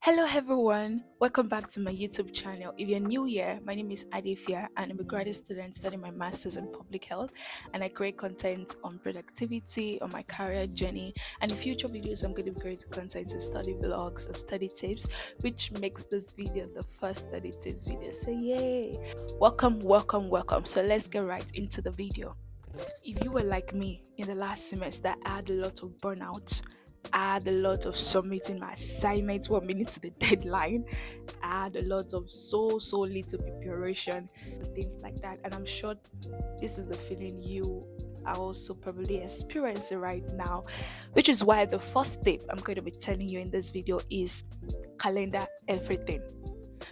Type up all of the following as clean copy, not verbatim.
Hello everyone, welcome back to my YouTube channel. If you're new here, my name is Adifia and I'm a graduate student studying my master's in public health, and I create content on productivity, on my career journey, and in future videos I'm going to be creating content to study vlogs or study tips, which makes this video the first study tips video. So yay! Welcome. So let's get right into the video. If you were like me in the last semester, I had a lot of burnout. I had a lot of submitting my assignments 1 minute to the deadline. I had a lot of so little preparation, things like that. And I'm sure this is the feeling you are also probably experiencing right now, which is why the first tip I'm going to be telling you in this video is calendar everything.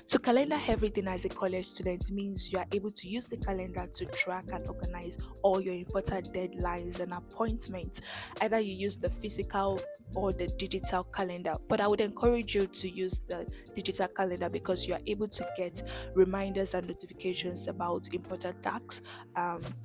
So calendar everything as a college student means you are able to use the calendar to track and organize all your important deadlines and appointments. Either you use the physical or the digital calendar, but I would encourage you to use the digital calendar because you are able to get reminders and notifications about important tasks,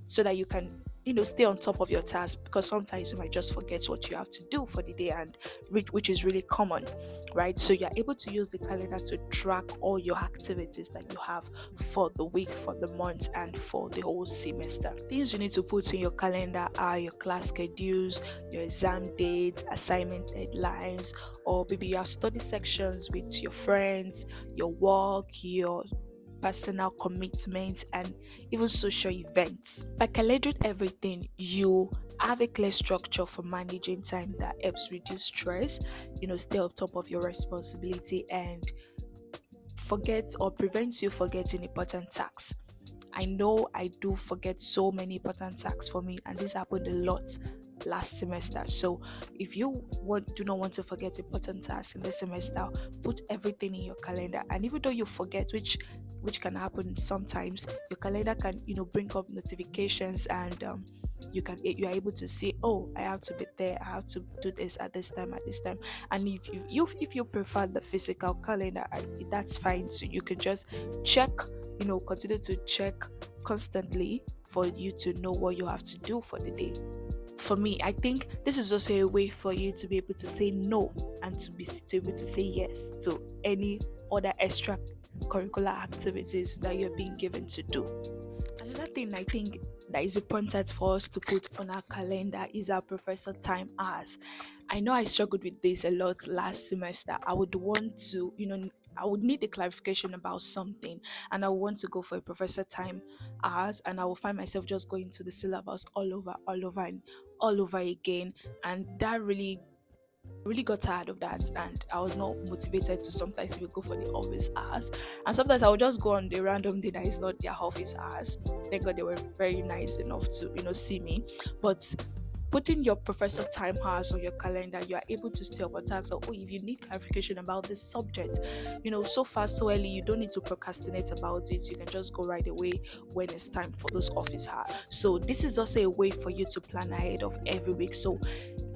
so that you can stay on top of your task, because sometimes you might just forget what you have to do for the day, and which is really common, right? So you're able to use the calendar to track all your activities that you have for the week, for the month, and for the whole semester. Things you need to put in your calendar are your class schedules, your exam dates, assignment deadlines, or maybe you have study sections with your friends, your work, your personal commitments, and even social events. By calendaring everything, you have a clear structure for managing time that helps reduce stress, stay on top of your responsibility, and forget or prevents you forgetting important tasks. I know I do forget so many important tasks for me, and this happened a lot last semester. So if you do not want to forget important tasks in this semester, put everything in your calendar. And even though you forget, which can happen sometimes, your calendar can bring up notifications, and you are able to see, oh, I have to be there, I have to do this at this time, at this time. And if you prefer the physical calendar, that's fine. So you can just check, continue to check constantly for you to know what you have to do for the day. For me, I think this is also a way for you to be able to say no, and to be able to say yes to any other extra curricular activities that you're being given to do. Another thing I think that is important for us to put on our calendar is our professor time hours. I know I struggled with this a lot last semester. I would want to, I would need a clarification about something, and I would want to go for a professor time hours, and I will find myself just going to the syllabus and all over again. And that really got tired of that, and I was not motivated to sometimes even go for the office hours. And sometimes I would just go on the random day that is not their office hours. Thank God they were very nice enough to see me. But putting your professor time hours on your calendar, you are able to stay up on task. So, oh, if you need clarification about this subject, so fast, so early, you don't need to procrastinate about it. You can just go right away when it's time for those office hours. So this is also a way for you to plan ahead of every week. So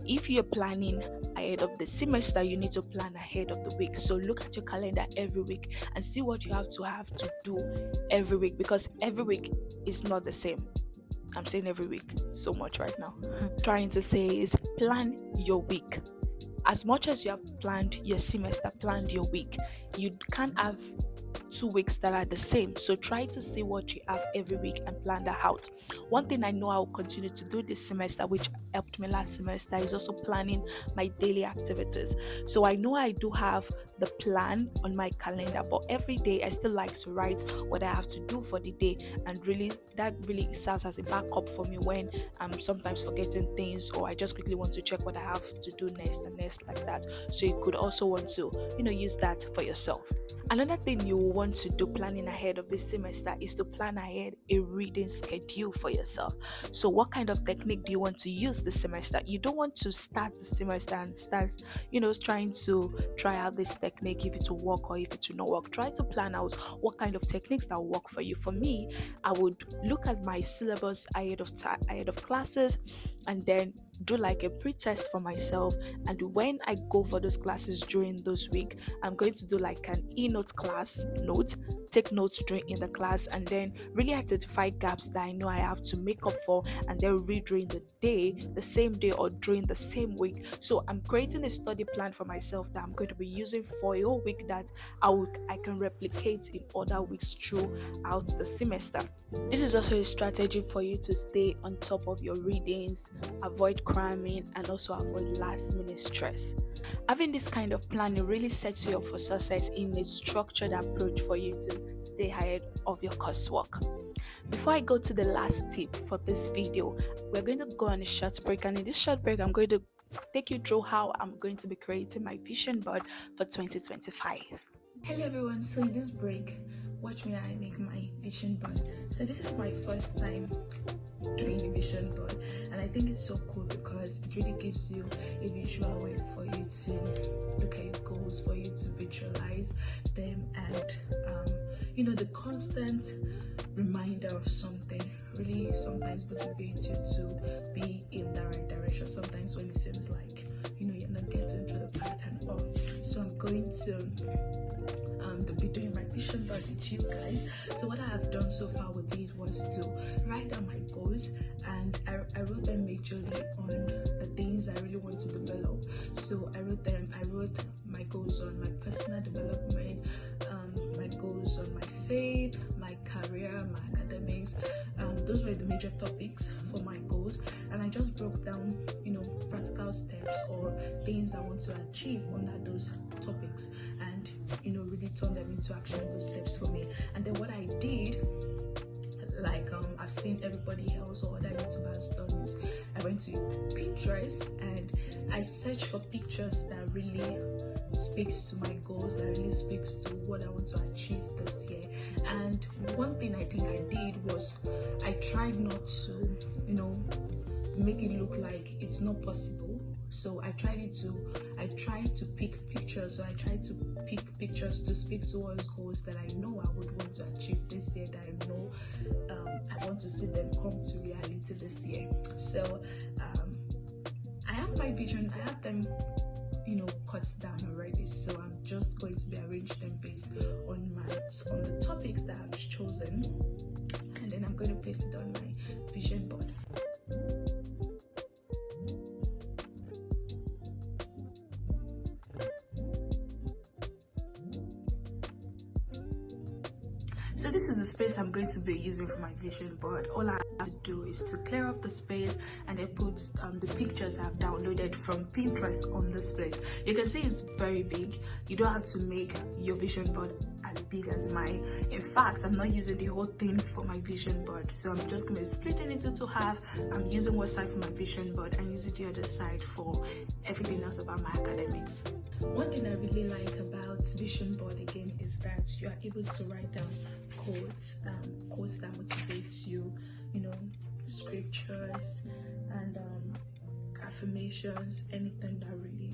if you're planning ahead of the semester, you need to plan ahead of the week. So look at your calendar every week and see what you have to do every week, because every week is not the same. I'm saying every week so much right now. Trying to say is plan your week. As much as you have planned your semester, planned your week, you can't have 2 weeks that are the same. So try to see what you have every week and plan that out. One thing I know I will continue to do this semester, which helped me last semester, is also planning my daily activities. So I know I do have the plan on my calendar, but every day I still like to write what I have to do for the day, and that really serves as a backup for me when I'm sometimes forgetting things, or I just quickly want to check what I have to do next and next, like that. So you could also want to use that for yourself. Another thing you want to do planning ahead of this semester is to plan ahead a reading schedule for yourself. So what kind of technique do you want to use this semester? You don't want to start the semester and start trying to try out this technique, if it will work or if it will not work. Try to plan out what kind of techniques that will work for you. For me, I would look at my syllabus ahead of classes, and then do like a pre-test for myself, and when I go for those classes during those week, I'm going to do like an e-note class note, take notes during in the class, and then really identify gaps that I know I have to make up for, and then read during the day, the same day or during the same week. So I'm creating a study plan for myself that I'm going to be using for a whole week that I can replicate in other weeks throughout the semester. This is also a strategy for you to stay on top of your readings, avoid cramming, and also avoid last minute stress. Having this kind of planning really sets you up for success in a structured approach for you to stay ahead of your coursework. Before I go to the last tip for this video, we're going to go on a short break, and in this short break, I'm going to take you through how I'm going to be creating my vision board for 2025. Hello everyone, so in this break, watch me I make my vision board. So this is my first time doing a vision board, and I think it's so cool because it really gives you a visual way for you to look at your goals, for you to visualize them, and the constant reminder of something really sometimes motivates you to be in the right direction. Sometimes when it seems like you're not getting to the path and all. So I'm going to be doing my vision board with you guys. So what I have done so far with it was to write down my goals, and I wrote them majorly on the things I really want to develop. So I wrote my goals on my personal development, my goals on my faith, my career, my academics. Those were the major topics for my goals, and I just broke down practical steps or things I want to achieve under those topics, and really turn them into actionable steps for me. And then what I did, like I've seen everybody else or other YouTubers done, is I went to Pinterest and I searched for pictures that really speaks to my goals, that really speaks to what I want to achieve this year. And one thing I think I did was I tried not to make it look like it's not possible. So I tried to pick pictures. So I tried to pick pictures to speak towards goals that I know I would want to achieve this year, that I know I want to see them come to reality this year. So I have my vision, I have them cut down already. So I'm just going to be arranging them based on the topics that I've chosen, and then I'm going to paste it on my vision board. So this is the space I'm going to be using for my vision board. All I have to do is to clear up the space and then put the pictures I've downloaded from Pinterest on this place. You can see it's very big. You don't have to make your vision board as big as mine. In fact, I'm not using the whole thing for my vision board. So I'm just going to be splitting it into half. I'm using one side for my vision board and using the other side for everything else about my academics. One thing I really like about vision board again is that you are able to write down quotes that motivates you, scriptures and affirmations, anything that really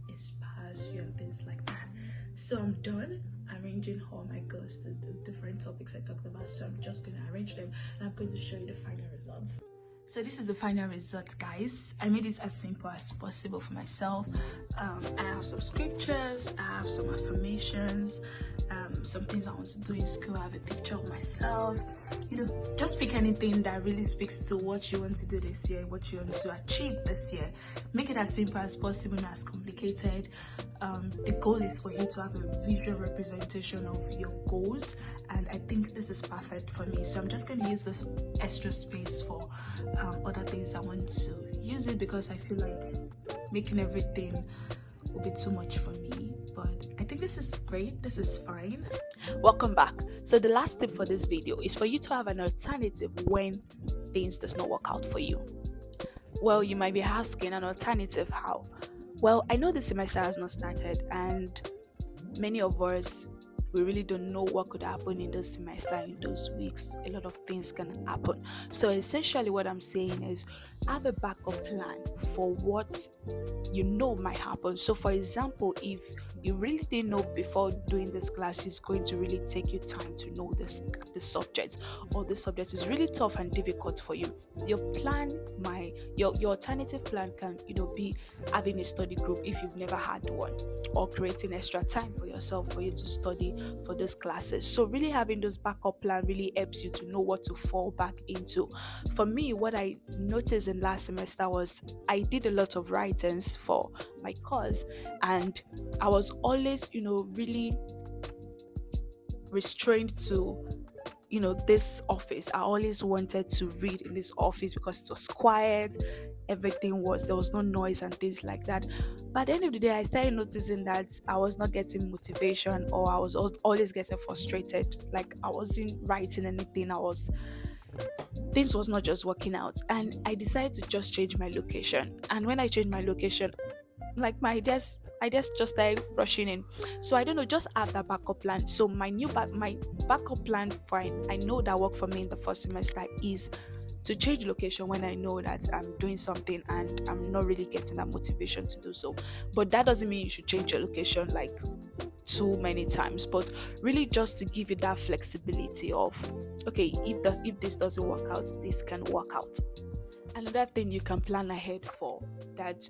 inspires you and things like that. So I'm done arranging all my goals to the different topics I talked about. So I'm just going to arrange them and I'm going to show you the final results. So this is the final result, guys. I made it as simple as possible for myself. I have some scriptures, I have some affirmations, some things I want to do in school. I have a picture of myself. Just pick anything that really speaks to what you want to do this year, what you want to achieve this year. Make it as simple as possible, not as complicated. The goal is for you to have a visual representation of your goals, and I think this is perfect for me. So I'm just going to use this extra space for other things I want to use it, because I feel like making everything will be too much for me. But I think this is great. This is fine. Welcome back. So the last tip for this video is for you to have an alternative when things does not work out for you. Well, you might be asking, an alternative how? Well, I know the semester has not started, and many of us we really don't know what could happen in this semester, in those weeks. A lot of things can happen. So essentially what I'm saying is have a backup plan for what you know might happen. So for example, if you really didn't know before doing this class is going to really take you time to know this subject, or this subject is really tough and difficult for you, your plan my your alternative plan can be having a study group if you've never had one, or creating extra time for yourself for you to study for those classes. So really having those backup plan really helps you to know what to fall back into. For me, what I noticed in last semester was I did a lot of writings for my course, and I was always really restrained to this office. I always wanted to read in this office because it was quiet, there was no noise and things like that. But at the end of the day, I started noticing that I was not getting motivation, or I was always getting frustrated. Like I wasn't writing anything. Things was not just working out, and I decided to just change my location. And when I changed my location, like my ideas just started rushing in. So I don't know, just have that backup plan. So my backup plan for I know that worked for me in the first semester is to change location when I know that I'm doing something and I'm not really getting that motivation to do so. But that doesn't mean you should change your location like too many times, but really just to give you that flexibility of, okay, if this doesn't work out, this can work out. Another thing you can plan ahead for, that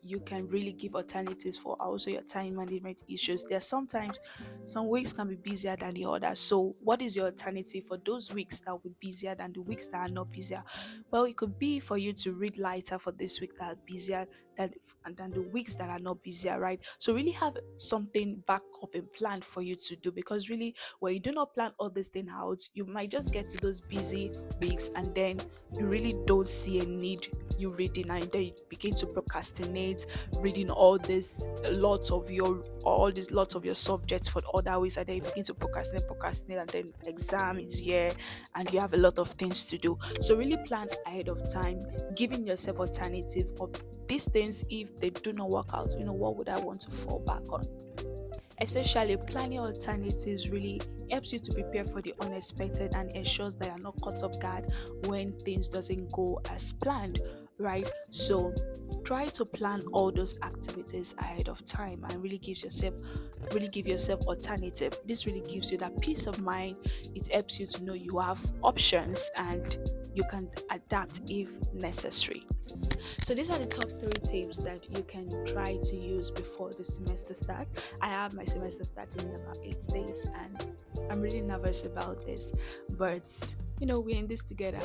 you can really give alternatives for, also your time management issues. There are sometimes some weeks can be busier than the others. So what is your alternative for those weeks that will be busier than the weeks that are not busier? Well, it could be for you to read lighter for this week that are busier than the weeks that are not busier, right? So really have something back up and planned for you to do, because really when you do not plan all this thing out, you might just get to those busy weeks and then you really don't see a need you reading, and then you begin to procrastinate reading all these lots of your subjects for other weeks, and then you begin to procrastinate, and then exam is here and you have a lot of things to do. So really plan ahead of time, giving yourself alternative of these things. If they do not work out, what would I want to fall back on? Essentially, planning alternatives really helps you to prepare for the unexpected and ensures that you're not caught off guard when things doesn't go as planned, right? So try to plan all those activities ahead of time and really give yourself alternative. This really gives you that peace of mind. It helps you to know you have options and you can adapt if necessary. So these are the top 3 tips that you can try to use before the semester starts. I have my semester starting in about 8 days and I'm really nervous about this, but we're in this together.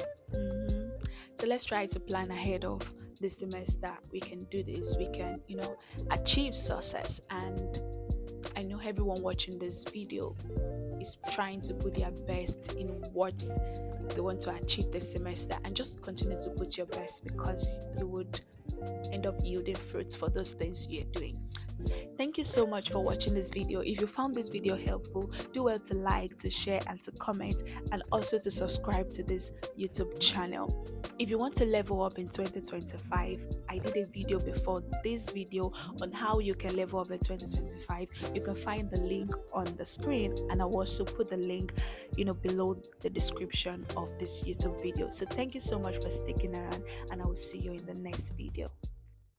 So let's try to plan ahead of the semester. We can do this. We can achieve success. And I know everyone watching this video is trying to put their best in what they want to achieve this semester, and just continue to put your best, because you would end up yielding fruits for those things you're doing. Thank you so much for watching this video. If you found this video helpful, do well to like, to share, and to comment, and also to subscribe to this YouTube channel. If you want to level up in 2025, I did a video before this video on how you can level up in 2025. You can find the link on the screen, and I will also put the link below the description of this YouTube video. So thank you so much for sticking around, and I will see you in the next video.